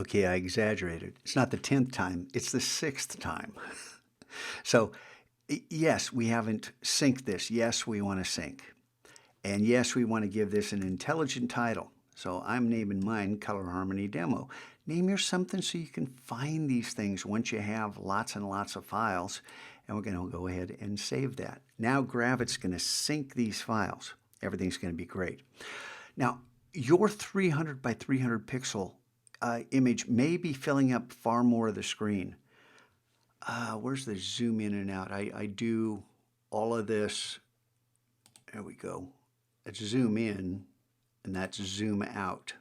Okay, I exaggerated. It's not the 10th time, it's the 6th time. So, yes, we haven't synced this. Yes, we want to sync. And yes, we want to give this an intelligent title. So I'm naming mine Color Harmony Demo. Name yours something so you can find these things once you have lots and lots of files. And we're going to go ahead and save that. Now Gravit's going to sync these files. Everything's going to be great. Now, your 300 by 300 pixel image may be filling up far more of the screen. Where's the zoom in and out? I do all of this. There we go. That's zoom in, and that's zoom out.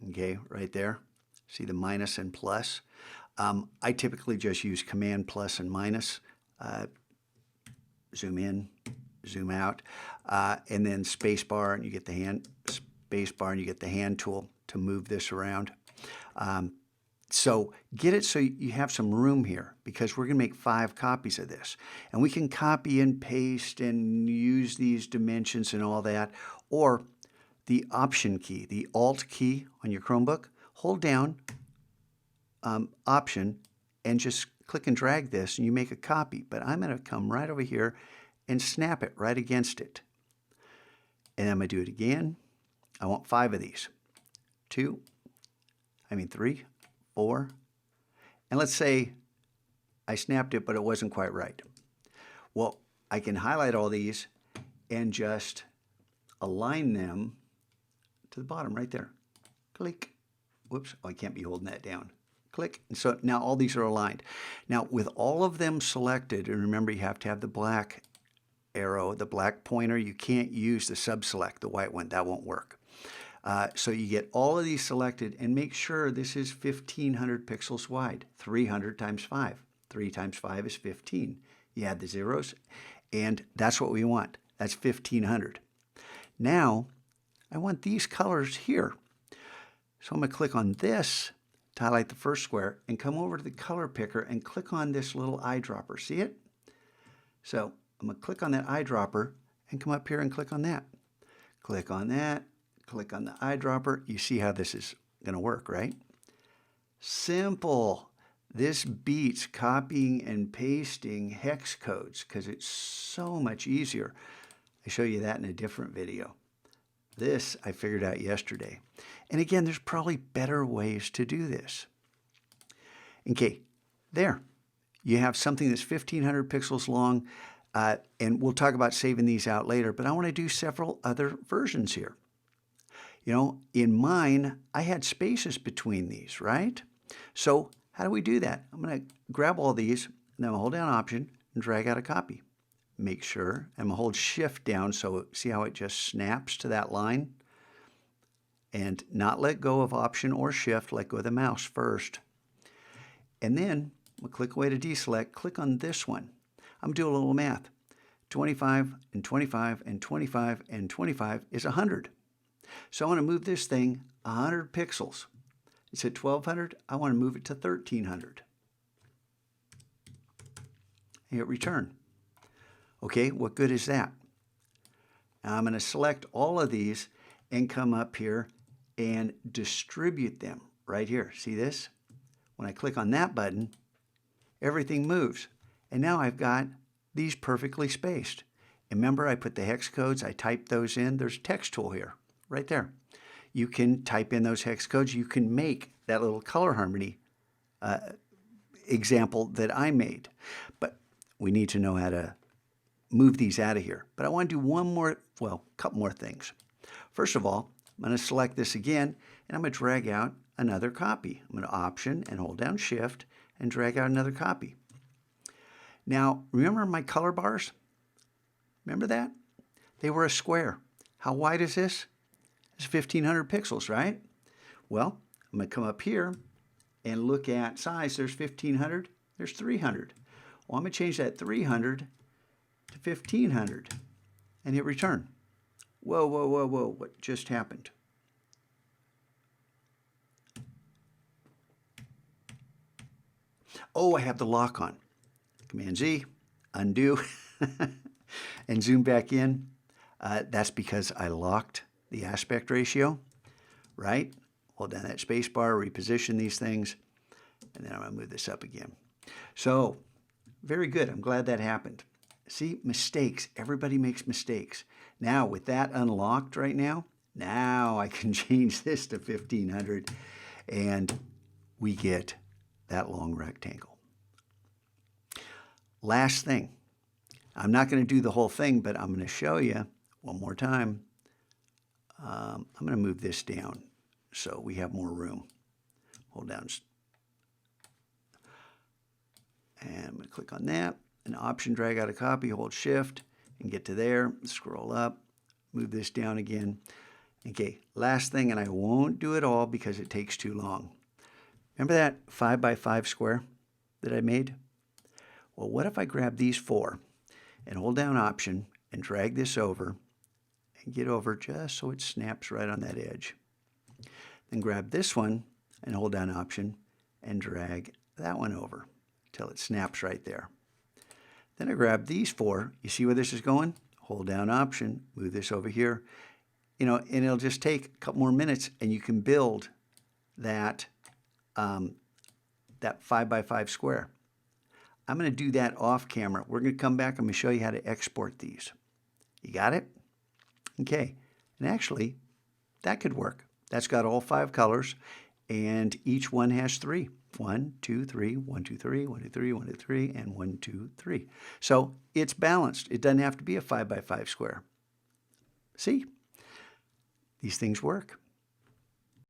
Okay, right there. See the minus and plus? I typically just use Command plus and minus. Zoom in, zoom out, and then space bar, and you get the hand space bar, and you get the hand tool to move this around. So get it so you have some room here, because we're going to make 5 copies of this. And we can copy and paste and use these dimensions and all that. Or the Option key, the Alt key on your Chromebook, hold down Option and just click and drag this and you make a copy. But I'm going to come right over here and snap it right against it. And I'm going to do it again. I want 5 of these. 3, 4, and let's say I snapped it, but it wasn't quite right. Well, I can highlight all these and just align them to the bottom right there. Click. Whoops, oh, I can't be holding that down. Click. And so now all these are aligned. Now, with all of them selected, and remember you have to have the black arrow, the black pointer. You can't use the sub-select, the white one. That won't work. So you get all of these selected and make sure this is 1500 pixels wide, 300 times 5. 3 times 5 is 15. You add the zeros, and that's what we want. That's 1500. Now, I want these colors here. So I'm going to click on this to highlight the first square and come over to the color picker and click on this little eyedropper. See it? So I'm going to click on that eyedropper and come up here and click on that. Click on that. Click on the eyedropper. You see how this is going to work, right? Simple. This beats copying and pasting hex codes because it's so much easier. I show you that in a different video. This I figured out yesterday. And again, there's probably better ways to do this. Okay, there. You have something that's 1500 pixels long, and we'll talk about saving these out later, but I want to do several other versions here. You know, in mine, I had spaces between these, right? So how do we do that? I'm going to grab all these, and then I'll hold down Option and drag out a copy. Make sure, and I'll hold Shift down, so see how it just snaps to that line? And not let go of Option or Shift, let go of the mouse first. And then we'll click away to deselect, click on this one. I'm doing a little math. 25 and 25 and 25 and 25 is 100. So I want to move this thing 100 pixels. It's at 1200. I want to move it to 1300. And hit return. Okay, what good is that? Now I'm going to select all of these and come up here and distribute them right here. See this? When I click on that button, everything moves. And now I've got these perfectly spaced. And remember, I put the hex codes, I typed those in. There's a text tool here. Right there. You can type in those hex codes. You can make that little color harmony example that I made. But we need to know how to move these out of here. But I want to do one more, well, a couple more things. First of all, I'm going to select this again, and I'm going to drag out another copy. I'm going to Option and hold down Shift and drag out another copy. Now, remember my color bars? Remember that? They were a square. How wide is this? It's 1500 pixels, right? Well, I'm going to come up here and look at size. There's 1500. There's 300. Well, I'm going to change that 300 to 1500 and hit return. Whoa, whoa, whoa, whoa. What just happened? Oh, I have the lock on. Command Z, undo, and zoom back in. That's because I locked the aspect ratio, right? hold down that space bar, reposition these things, and then I'm going to move this up again. So, very good. I'm glad that happened. See, mistakes. Everybody makes mistakes. Now, with that unlocked right now I can change this to 1500 and we get that long rectangle. Last thing. I'm not going to do the whole thing, but I'm going to show you one more time. I'm going to move this down so we have more room. Hold down. And I'm going to click on that. An option, drag out a copy, hold shift, and get to there. Scroll up, move this down again. Okay, last thing, and I won't do it all because it takes too long. Remember that 5x5 square that I made? Well, what if I grab these 4 and hold down option and drag this over and get over just so it snaps right on that edge. Then grab this one and hold down option and drag that one over till it snaps right there. Then I grab these 4. You see where this is going? Hold down option, move this over here. You know, and it'll just take a couple more minutes and you can build that, that 5x5 square. I'm going to do that off camera. We're going to come back. I'm going to show you how to export these. You got it? Okay. And actually, that could work. That's got all 5 colors, and each one has 3. 1, 2, 3, 1, 2, 3, 1, 2, 3, 1, 2, 3, and 1, 2, 3. So it's balanced. It doesn't have to be a 5x5 square. See? These things work.